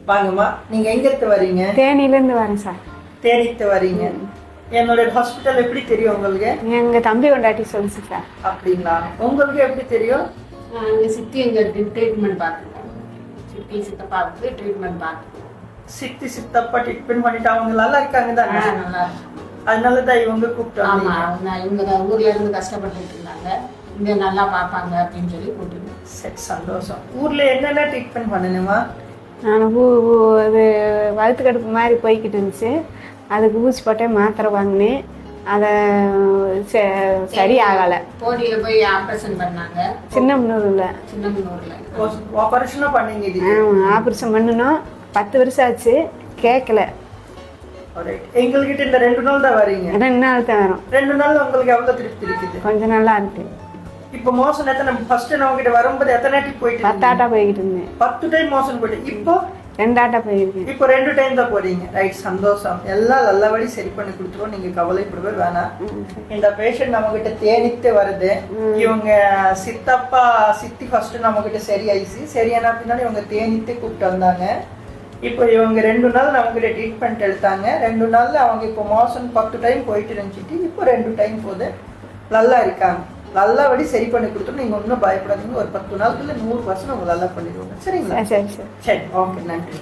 வாங்கம்மா. நீங்க எங்க இருந்து வரீங்க? தேனில இருந்து வரேன் சார். தேனிட்டு வரீங்க. என்னோட ஹாஸ்பிட்டல் எப்படி தெரியும் உங்களுக்கு? எங்க தம்பி கொண்டாட்டி சொல்லுச்சு சார். அப்படிங்களா? உங்களுக்கு எப்படி தெரியும்? எங்கள் சித்தி எங்கள் ட்ரீட்மெண்ட் பார்த்துருக்கோம். சித்தி சித்தப்பாவுக்கு ட்ரீட்மெண்ட் பார்த்துருக்கோம். சித்தி சித்தப்பா ட்ரீட்மெண்ட் பண்ணிட்டு அவங்க நல்லா இருக்காங்க தானே? நல்லா இருக்கும். அதனால தான் இவங்க கூப்பிட்டு ஆமாம், அவங்க இவங்க ஊர்ல இருந்து கஷ்டப்பட்டுட்டு இருந்தாங்க, இங்கே நல்லா பார்ப்பாங்க அப்படின்னு சொல்லி கூப்பிட்டு. சரி, சந்தோஷம். ஊர்ல என்னென்ன ட்ரீட்மெண்ட் பண்ணணுமா? நான் இது வறுத்து கடுப்பு மாதிரி போய்கிட்டு இருந்துச்சு. அதுக்கு ஊசி போட்டேன், மாத்திரை வாங்கினேன். அதை சரி ஆகலை. போடியில் போய் ஆப்ரேஷன் பண்ணாங்க. சின்னமனூரில் ஆபரேஷனும் பண்ணீங்க? ஆப்ரேஷன் பண்ணணும். 10 வருஷம் ஆச்சு, கேட்கல. எங்ககிட்ட இந்த 2 நாள் தான் வரீங்க? 2 நாள் தான் வரும். 2 நாள் உங்களுக்கு எவ்வளவு திருப்தி இருக்குது? கொஞ்சம் நல்லா இருக்கு. இப்போ மோசன் எத்தனை? ஃபர்ஸ்ட் நம்ம கிட்ட வரும்போது எத்தனை டைம் போயிட்டு? 10 ஆட்டா போய்கிட்டு இருந்தேன். 10 டைம் மோசன் போயிட்டு. இப்போ 2 ஆட்டா போயிருக்கேன். இப்போ 2 டைம் தான் போறீங்க. ரைட், சந்தோஷம். எல்லாம் நல்லபடி சரி பண்ணி கொடுத்துருவோம். நீங்க கவலைப்படவே வேணாம். இந்த பேஷண்ட் நம்ம கிட்ட தேனிட்டு வருது. இவங்க சித்தப்பா சித்தி ஃபர்ஸ்ட் நம்ம கிட்ட சரியாயிடுச்சு. சரியான பின்னாடி இவங்க தேனிட்டு கூப்பிட்டு வந்தாங்க. இப்போ இவங்க 2 நாள் நம்ம கிட்ட ட்ரீட்மெண்ட் எடுத்தாங்க. 2 நாள்ல அவங்க இப்போ மோசன் 10 டைம் போயிட்டு இருந்துச்சு. இப்போ 2 டைம் போகுது. நல்லா இருக்காங்க. நல்லபடி சரி பண்ணி கொடுத்துட்டு நீங்க ஒன்றும் பயப்படாதீங்க. ஒரு 10 நாளுக்குள்ள 100% அவங்க நல்லா பண்ணிடுவாங்க. சரிங்களா? சரி சரி. சரி, ஓகே, நன்றி.